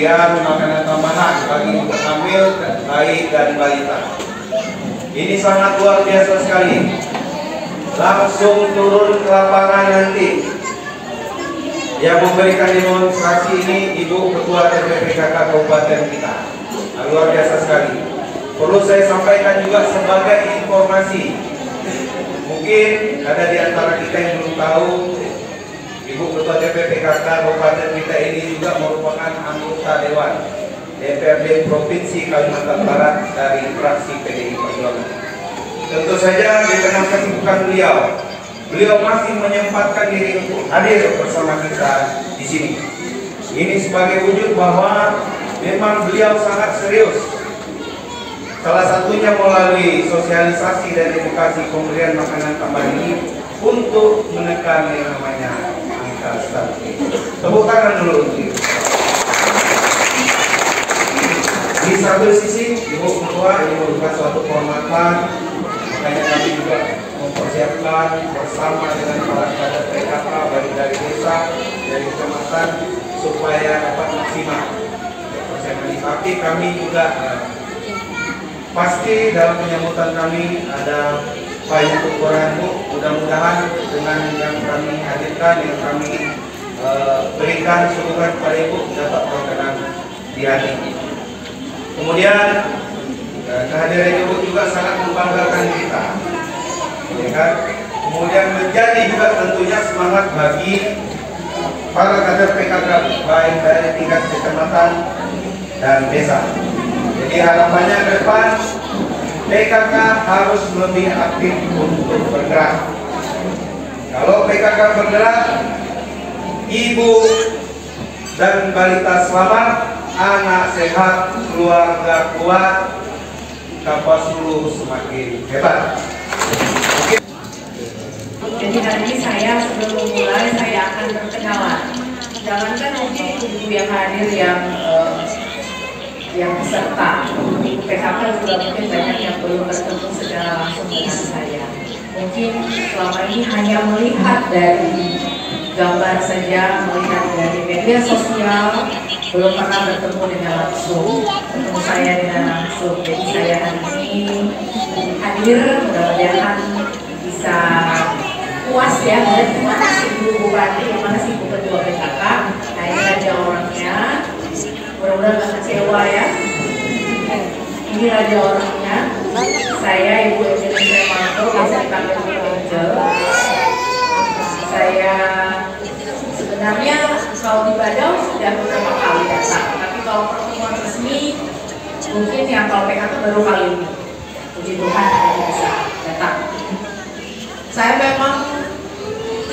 pemberian makanan tambahan bagi ibu hamil, bayi dan balita. Ini sangat luar biasa sekali. Langsung turun ke lapangan nanti. Yang memberikan demonstrasi ini Ibu Ketua TPPKK Kabupaten kita. Luar biasa sekali. Perlu saya sampaikan juga sebagai informasi. Mungkin ada di antara kita yang belum tahu, Ibu Ketua TPPKK Kabupaten kita ini juga merupakan anggota Dewan DPRD Provinsi Kalimantan Barat dari fraksi PDI Perjuangan. Tentu saja di tengah kesibukan beliau masih menyempatkan diri untuk hadir bersama kita di sini. Ini sebagai wujud bahwa memang beliau sangat serius. Salah satunya melalui sosialisasi dan edukasi pemberian makanan tambahan ini untuk menekan yang namanya angka stunting. Tepuk tangan dulu untuk itu. Di satu sisi, Ibu Ketua ini merupakan suatu kehormatan, makanya kami juga mempersiapkan bersama dengan para kader PKK baik dari desa, dari kecamatan supaya dapat maksimal. Tapi kami juga pasti dalam penyambutan kami ada banyak kekurangan Bu. Mudah-mudahan dengan yang kami hadirkan, yang kami berikan suguhan kepada Ibu dapat berkenan di hati. Kemudian kehadiran Ibu juga sangat membanggakan kita, ya kan? Kemudian menjadi juga tentunya semangat bagi para kader PKK baik dari tingkat kecamatan dan desa. Jadi harapannya ke depan PKK harus lebih aktif untuk bergerak. Kalau PKK bergerak, ibu dan balita selamat, anak sehat, keluarga kuat, Kapasulu semakin hebat. Jadi hari ini saya sebelum mulai saya akan berkenalan. Jangankan mungkin ibu yang hadir yang peserta, ibu PKK juga mungkin banyak yang belum bertemu secara langsung dengan saya. Mungkin selama ini hanya melihat dari gambar saja, melihat dari media sosial, belum pernah bertemu dengan langsung, ketemu saya dengan langsung. Jadi saya hari ini hadir, mudah-mudahan bisa puas ya. Terima kasih Ibu Bupati, terima kasih Ibu Ketua PKK. Nah ini aja orangnya, mudah-mudahan gak kecewa ya. Ini raja orangnya, saya Ibu Evelyn Remanto, biasa dipanggil Bu Angel. Saya sebenarnya kalau di Badau sudah beberapa kali datang, tapi kalau pertemuan resmi mungkin yang kalau PKK baru kali ini. Puji Tuhan saya bisa datang. Saya memang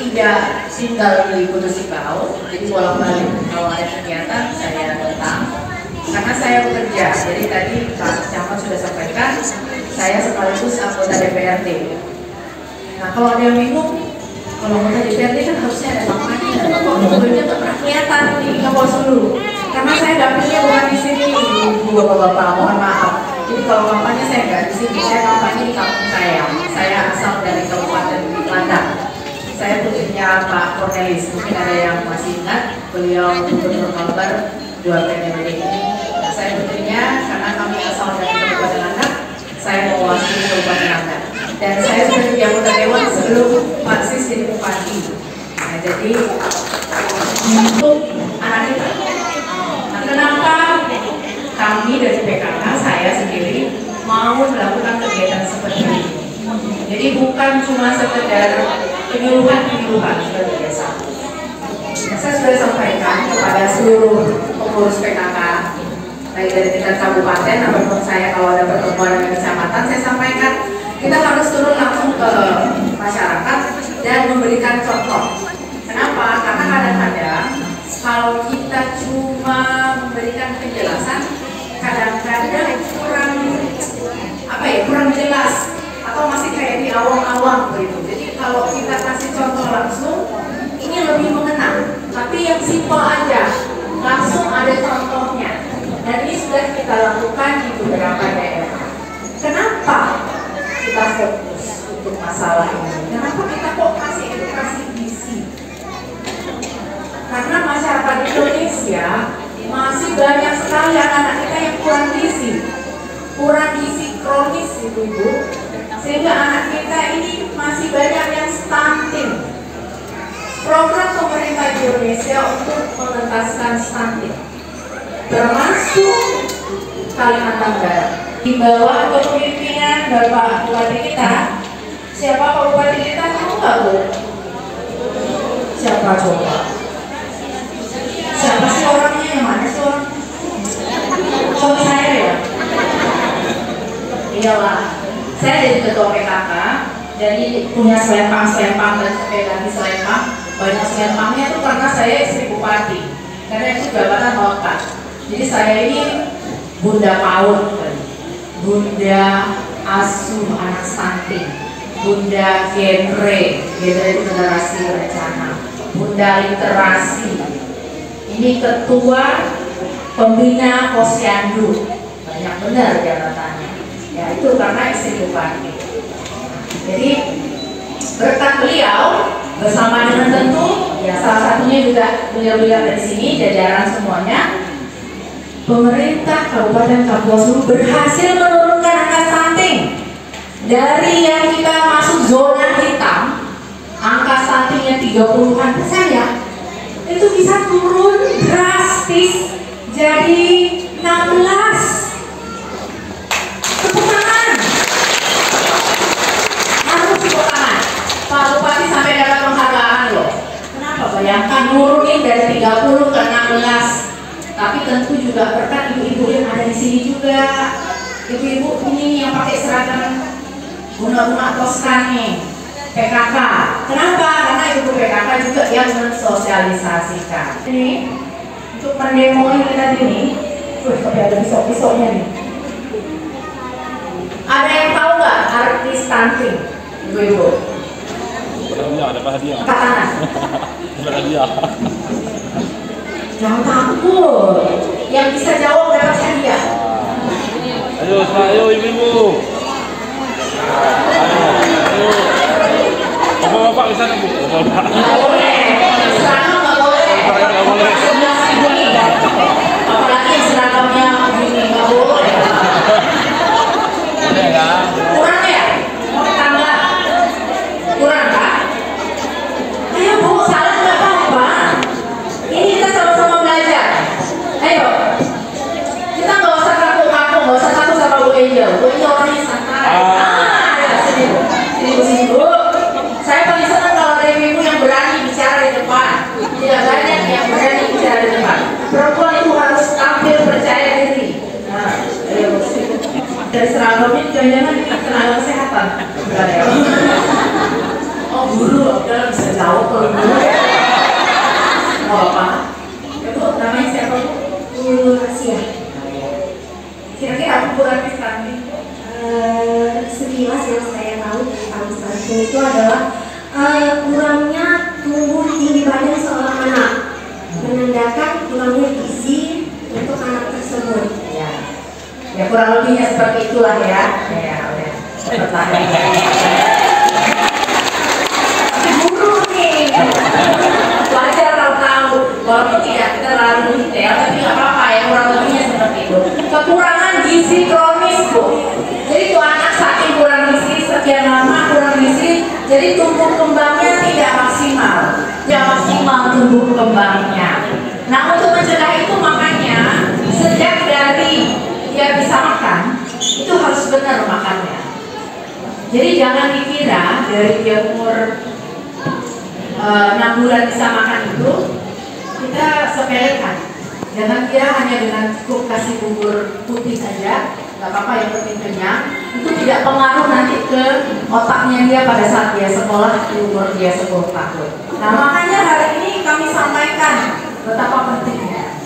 tidak tinggal di Kudus Sikau, jadi bolak-balik kalau ada kegiatan saya datang. Karena saya bekerja, jadi tadi Pak Camat sudah sampaikan, saya sekaligus anggota DPRD. Nah kalau ada yang bingung, kalau anggota DPRD kan harusnya ada kampanye, kok mobilnya nggak pernah kelihatan di Kapolsulu. Karena saya dapilnya bukan di sini, Ibu Bapak-bapak, mohon maaf. Jadi kalau kampanye saya nggak di sini, saya kampanye di kampung saya. Saya asal dari Kabupaten Landak. Saya putrinya Pak Cornelis, mungkin ada yang masih ingat, beliau Gubernur Kalbar 2 periode ini. Nah, saya putrinya karena kami asal dari Kabupaten Landak, saya mewakili Kabupaten Landak. Dan saya sudah jadi anggota dewan sebelum Pak Sis jadi bupati. Nah, jadi untuk anak kita. Nah, kenapa kami dari PKK, saya sendiri mau melakukan kegiatan seperti ini? Jadi bukan cuma sekedar penyuluhan seperti biasa. Nah, saya sudah sampaikan kepada seluruh pengurus PKK, baik dari tingkat kabupaten ataupun saya kalau ada pertemuan dengan kecamatan, saya sampaikan kita harus turun langsung ke masyarakat dan memberikan contoh. Kenapa? Karena kadang-kadang kalau kita cuma memberikan penjelasan, kadang-kadang kurang jelas atau masih kayak di awam-awam begitu. Jadi kalau kita kasih contoh langsung, ini lebih mengena. Tapi yang simpel aja, langsung ada contohnya. Dan ini sudah kita lakukan di beberapa daerah. Kenapa kita fokus untuk masalah ini? Kenapa kita kok kasih edukasi gizi? Karena masyarakat Indonesia masih banyak sekali anak-anak kita yang kurang gizi kronis ibu-ibu, sehingga anak kita ini masih banyak yang stunting. Program pemerintah Indonesia untuk mengentaskan stunting, termasuk Kalimantan Barat, di bawah kepemimpinan Bapak Bupati kita. Siapa Pak Bupati kita, tahu nggak Bu? Siapa coba? Siapa sih orangnya? Yang mana sih orang? Suami saya ya? Iyalah, saya jadi ketua PKK, jadi punya selempang dan sepeda di selempang. Banyak selempangnya itu karena saya istri bupati, karena itu jabatan melekat. Jadi saya ini bunda PAUD, bunda asuh anak stunting, bunda genre itu generasi rencana, bunda literasi. Ini ketua pembina posyandu, banyak benar jabatannya. Ya itu karena istri bupati. Jadi berkat beliau bersama dengan tentu ya salah satunya juga beliau-beliau dari sini, jajaran semuanya, pemerintah Kabupaten Kapuas Hulu berhasil menurunkan angka stunting dari yang kita masuk zona hitam, angka stuntingnya 30-an% ya, itu bisa turun drastis jadi 16. Tepuk tangan. Harus tepuk tangan. Pak Bupati sampai dapat penghargaan loh. Kenapa? Bayangkan nurunin dari 30 ke 16. Tapi tentu juga berkat ibu-ibu yang ada di sini juga. Ibu-ibu ini yang pakai seragam guna-guna Toskan nih, PKK. Kenapa? Karena ibu PKK juga yang mensosialisasikan. Ini untuk pendemoin kita ini, ada pisau-pisaunya nih. Ada yang tahu nggak arti stunting, ibu-ibu? Ada hadiah. Angkat tangan. Ada hadiah. Jangan takut. Yang bisa jawab dapat hadiah. Ayo ibu-ibu. Ayo. Bapak-bapak di sana, Bu. Bapak. Nggak boleh. Seragam nggak boleh. Nggak boleh. Apalagi seragamnya begini, nggak boleh. Boleh ya. Kurang ya? Mau tambah? Kurang kan? Ayo Bu, salah nggak apa-apa. Ini kita sama-sama belajar. Ayo. Kita nggak usah kaku-kaku, nggak usah takut sama Bu Angel. Bu Angel orangnya santai. Ya sini Bu. Sini Bu. Saya paling senang kalau ada ibu yang berani bicara di depan. Tidak banyak yang berani bicara di depan. Perempuan itu harus tampil percaya diri. Nah, ayo Bu. Dari seragamnya jangan-jangan ini tenaga kesehatan. Enggak ya? Oh guru, udah bisa jawab kalau guru. Oh apa? Ya Bu, namanya siapa Bu? Bu Asia. Kira-kira apa Bu arti stunting? Sekilas yang saya tahu tentang stunting itu adalah kurangnya tumbuh tinggi badan seorang anak, menandakan kurangnya gizi untuk anak tersebut. Ya kurang lebihnya seperti itulah ya. Ya udah. Pertanyaan. Guru nih. Wajar kalau tahu. Walaupun tidak terlalu detail, tapi nggak apa-apa ya, kurang lebihnya seperti itu. Kekurangan gizi kronis Bu. Jadi tuh anak saking kurang gizi, sekian lama kurang gizi, jadi tumbuh kembangnya tidak maksimal. Tidak maksimal tumbuh kembangnya. Nah untuk mencegah itu makanya sejak dari dia bisa makan, itu harus benar makannya. Jadi jangan dikira dari dia umur 6 bulan bisa makan itu kita sepelekan. Jangan kira hanya dengan cukup kasih bubur putih saja, nggak apa-apa, yang penting kenyang. Itu tidak pengaruh nanti ke otaknya dia pada saat dia sekolah di umur dia 10 tahun. Nah makanya hari ini kami sampaikan betapa pentingnya.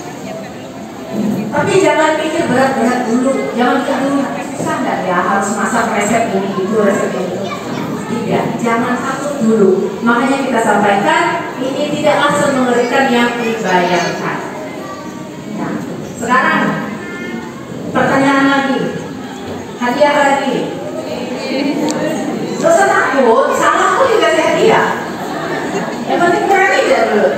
Tapi jangan pikir berat-berat dulu, jangan pikir dulu susah nggak ya harus masak resep ini itu resep itu. Tidak, jangan takut dulu. Makanya kita sampaikan ini tidaklah semengerikan yang dibayangkan. Nah, sekarang pertanyaan lagi, hadiah lagi. Gak usah takut, salah aku juga hadiah. Yang penting berani deh dulu.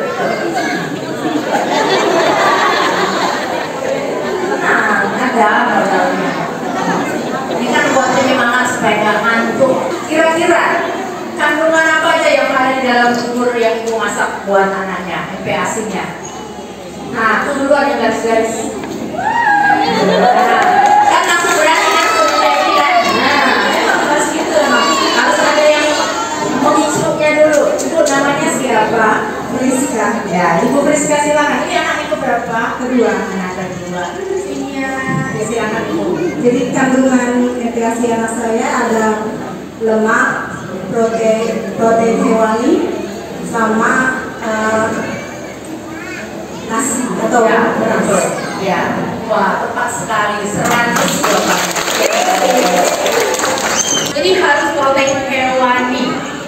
buat anaknya, MPASI-nya. Nah, itu dulu ada garis-garis. Nah, kan langsung berani langsung lagi kan. Nah, emang harus gitu emang. Harus ada yang menginstruknya dulu. Itu namanya siapa? Priska. Ya, Ibu Priska silakan. Ini anak Ibu berapa? Kedua. Anak kedua. Isinya, ya silakan Ibu. Jadi kandungan MPASI anak saya ada lemak, protein hewani, sama nasi atau Ya, beras. ya. Wah, tepat sekali. 100 Jadi harus protein hewani.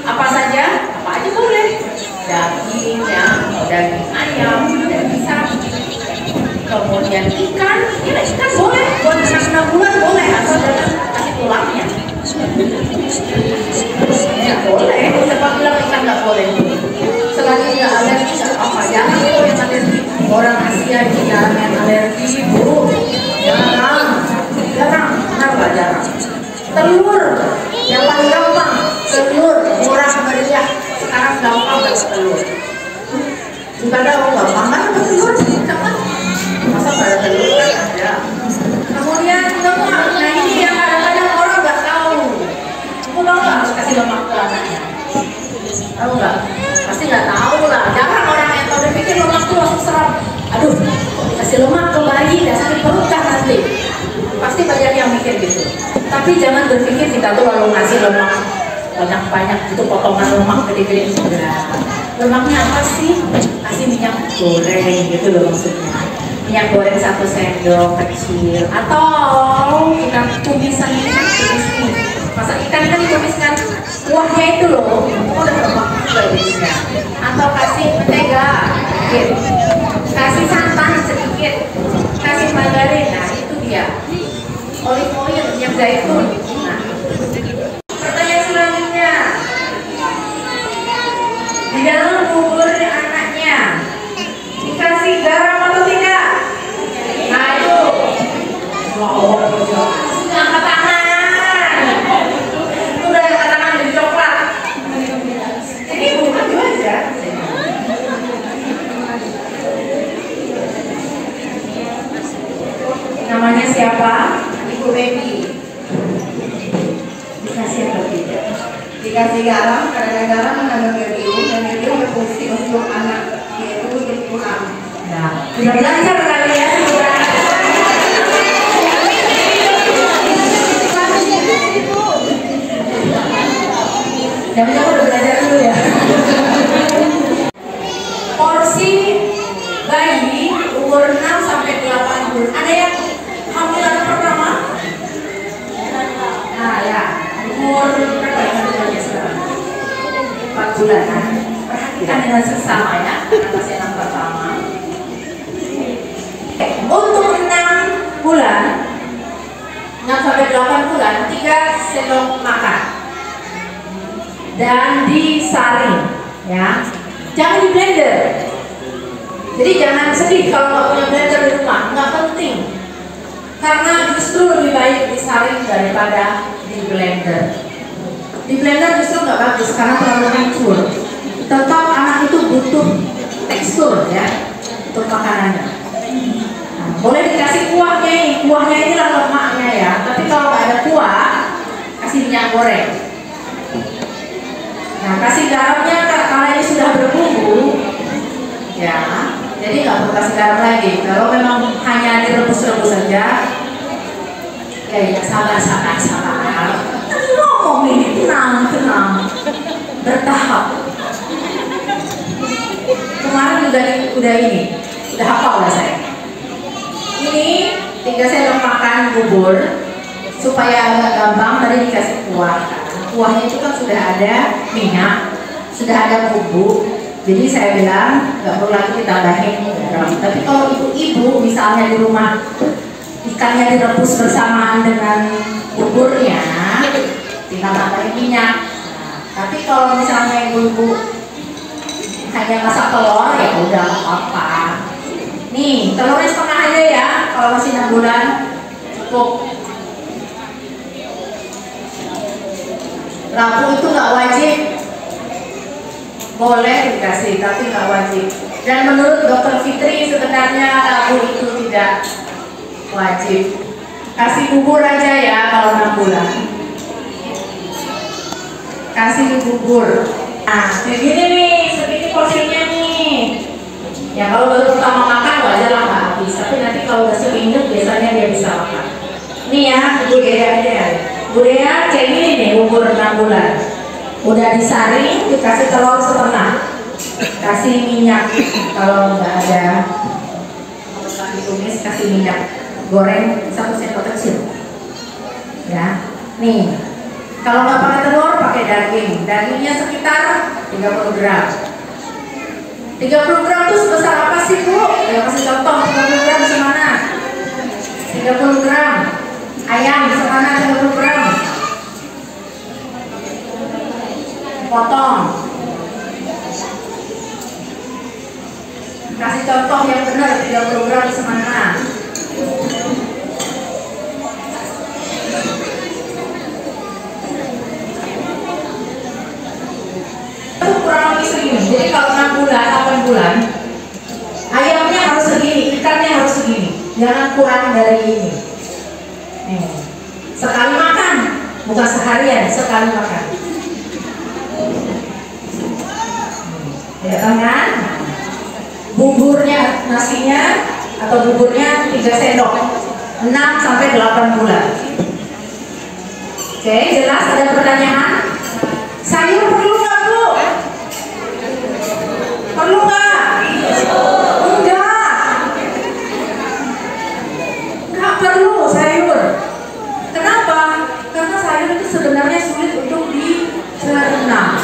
Apa saja? Apa aja boleh. Daging ya, daging ayam, daging sapi. Kemudian ikan, ya ikan boleh. Buat anak 6 bulan boleh. Asal jangan kasih tulangnya. Ya boleh. Siapa bilang ikan nggak boleh? Selagi nggak alergi nggak apa. Jangan itu yang alergi. Orang Asia ini jarang yang alergi, Bu. Jarang, kenapa jarang? Telur, yang paling gampang, telur murah meriah. Sekarang gampang dapat telur. Bukan gampang kan dapat telur? Gampang. Masa nggak ada telur kan ada. Kemudian lemak, nah ini yang kadang-kadang orang nggak tahu. Kamu tahu nggak harus kasih lemak ke anaknya? Tahu nggak? Pasti nggak tahu lah. Jarang orang yang tahu, pikir lemak tuh langsung serap. Aduh, kasih lemak ke bayi, nggak sakit perut kan nanti. Pasti banyak yang mikir gitu. Tapi jangan berpikir kita tuh lalu ngasih lemak banyak-banyak itu potongan lemak gede-gede. Lemaknya apa sih? Kasih minyak goreng gitu loh maksudnya. Minyak goreng 1 sendok kecil. Atau kita tumisan ini kan tumis nih. Masa ikan kan ditumiskan kuahnya itu loh. Oh, udah lemak juga isinya. Atau kasih mentega sedikit. Kasih santan sedikit. Kasih margarin. Nah itu dia. Olive oil, minyak zaitun. Nah, pertanyaan selanjutnya, di dalam bubur anaknya dikasih garam atau tidak? Nah itu, angkat tangan. Itu udah angkat tangan jadi coklat. Jadi bukan juga aja. Namanya siapa? Ibu Baby. Dikasih atau tidak? Dikasih garam, karena garam mengandung medium dan medium berfungsi untuk anak yaitu kurang. Nah, udah belajar kali ya sebenarnya. Tapi kamu udah belajar dulu ya. Porsi bayi umur 6 sampai 8 bulan. Ada yang hamil anak pertama? Nah ya, umur berapa ya hamilnya sekarang? 4 bulan. Perhatikan dengan sesama ya, karena masih anak pertama. Untuk 6 bulan, 6 sampai 8 bulan, 3 sendok makan dan disaring ya, jangan di blender. Jadi jangan sedih kalau nggak punya blender di rumah, nggak penting. Karena justru lebih baik disaring daripada di blender. Di blender justru nggak bagus karena terlalu hancur. Tetap anak itu butuh tekstur ya untuk makanannya. Nah, boleh dikasih kuahnya ini, kuahnya inilah lemaknya ya. Tapi kalau nggak ada kuah, kasih minyak goreng. Nah, kasih garamnya karena ini sudah berbumbu, ya. Jadi nggak perlu kasih garam lagi. Kalau memang hanya direbus-rebus saja, ya sabar. Tadi ngomong ini tenang, bertahap. Kemarin udah hafal lah saya. Ini 3 sendok makan bubur supaya agak gampang. Tadi dikasih kuah. Kuahnya itu kan sudah ada minyak, sudah ada bumbu. Jadi saya bilang nggak perlu lagi ditambahin garam. Tapi kalau ibu-ibu misalnya di rumah ikannya direbus bersamaan dengan buburnya, tinggal tambahin minyak. Nah, tapi kalau misalnya ibu-ibu hanya masak telur ya udah nggak apa-apa. Nih telurnya setengah aja ya. Kalau masih 6 bulan cukup. Rabu itu nggak wajib. Boleh dikasih, tapi nggak wajib. Dan menurut Dokter Fitri sebenarnya labu itu tidak wajib. Kasih bubur aja ya kalau 6 bulan. Kasih bubur. Nah, kayak gini nih, segini porsinya nih. Ya kalau baru pertama makan wajar lah nggak habis. Tapi nanti kalau udah seminggu biasanya dia bisa makan. Nih ya, bubur Dea aja ya. Bu Dea kayak gini nih bubur 6 bulan. Udah disaring, dikasih telur setengah, kasih minyak kalau nggak ada ditumis, kasih minyak goreng 1 sendok kecil. Ya, nih kalau nggak pakai telur pakai daging, dagingnya sekitar 30 gram. 30 gram itu sebesar apa sih Bu? Ya kasih contoh, 30 gram semana? 30 gram ayam semana 30 gram? Potong. Kasih contoh yang benar, 30 gram semana. Kurang lebih segini. Jadi kalau 6 bulan, 8 bulan, ayamnya harus segini, ikannya harus segini. Jangan kurang dari ini. Sekali makan, bukan seharian, sekali makan. Ya kan? Buburnya, nasinya atau buburnya 3 sendok 6 sampai 8 bulan. Oke, jelas? Ada pertanyaan? Sayur perlu nggak Bu? Perlu nggak? Nggak perlu sayur. Kenapa? Karena sayur itu sebenarnya sulit untuk dicerna.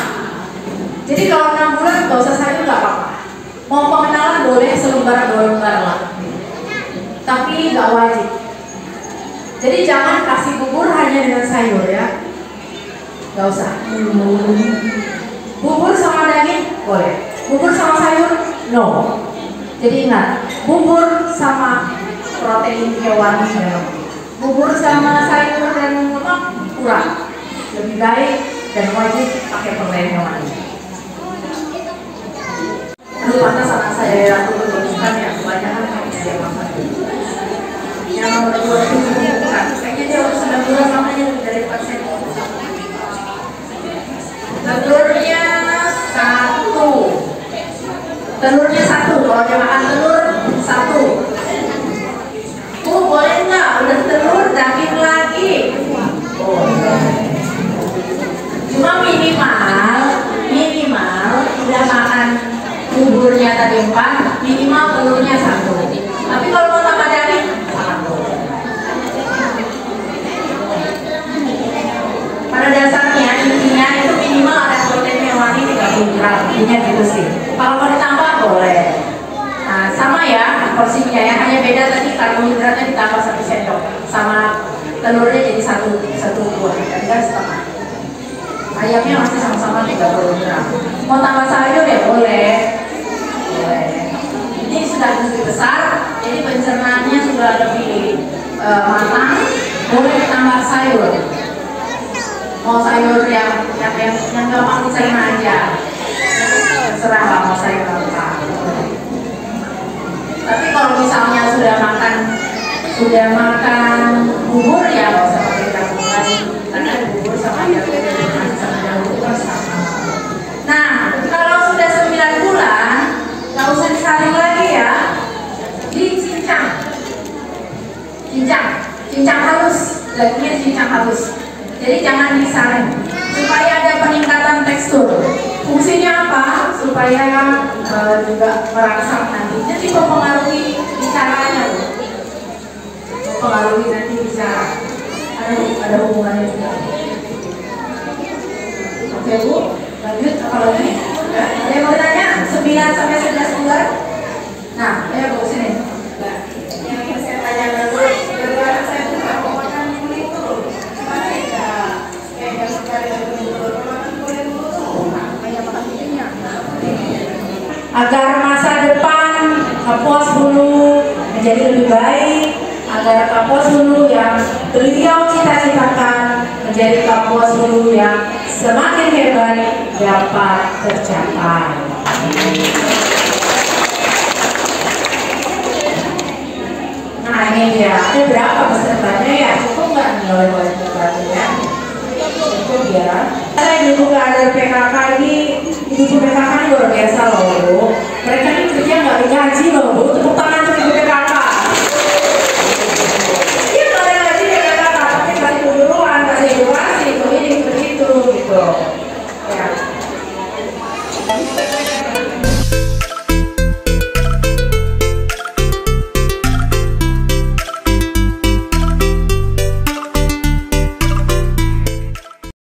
Jadi kalau 6 bulan nggak usah sayur nggak apa-apa. Mau pengenalan boleh selembar 2 lembar lah. Tapi nggak wajib. Jadi jangan kasih bubur hanya dengan sayur ya. Nggak usah. Bubur sama daging boleh. Bubur sama sayur no. Jadi ingat, bubur sama protein hewani ya. Bubur sama sayur dan lemak kurang. Lebih baik dan wajib pakai protein hewani. Aduh, pantas anak saya yang bukan ya, kebanyakan yang dia makan. Yang nomor 2 itu bukan, kayaknya dia harus 9 bulan namanya dari pasien. Telurnya 1. Telurnya 1, kalau dia makan telur 1. Bu, boleh nggak? Udah telur, daging lagi. Cuma minimal udah makan buburnya tadi 4, minimal telurnya 1. Tapi kalau mau tambah daging 1. Pada dasarnya intinya itu minimal ada protein hewani 30 gram, intinya gitu sih. Kalau mau ditambah boleh. Nah sama ya porsinya ya, hanya beda tadi karbohidratnya ditambah 1 sendok, sama telurnya jadi 1 buah, dan setengah. Ayamnya masih sama-sama 30 gram. Mau tambah sayur ya boleh. Ini sudah lebih besar, jadi pencernaannya sudah lebih matang. Boleh ditambah sayur. Mau sayur yang gampang dicerna aja. Terserah lah mau sayur apa. Tapi kalau misalnya sudah makan bubur ya nggak usah pakai gabungan. Karena bubur sama jagung sama. Nah, kalau sudah 9 bulan, nggak usah disaring lagi ya, cincang halus, dagingnya cincang halus. Jadi jangan disaring, supaya ada peningkatan tekstur. Fungsinya apa? Supaya juga merangsang nanti. Jadi mempengaruhi bicaranya, mempengaruhi nanti bicara. Ada hubungannya juga. Oke Bu, lanjut apa lagi? Ada yang mau tanya? 9 sampai 11 bulan? Nah, ayo Bu sini. Yang saya tanya dulu, gara-gara saya tuh nggak mau makan kulit tuh, gimana ya? Kayak sekali makan kulit tuh, kayak makan kulitnya. Agar masa depan kapos bulu menjadi lebih baik, agar kapos bulu yang beliau cita-citakan menjadi kapos bulu yang semakin hebat, dapat tercapai. Nah ini dia, ada berapa pesertanya ya? Cukup nggak nih oleh pesertanya? Cukup ya. Karena ibu kader PKK ini, ibu PKK ini luar biasa loh Bu. Mereka ini kerja nggak digaji loh Bu.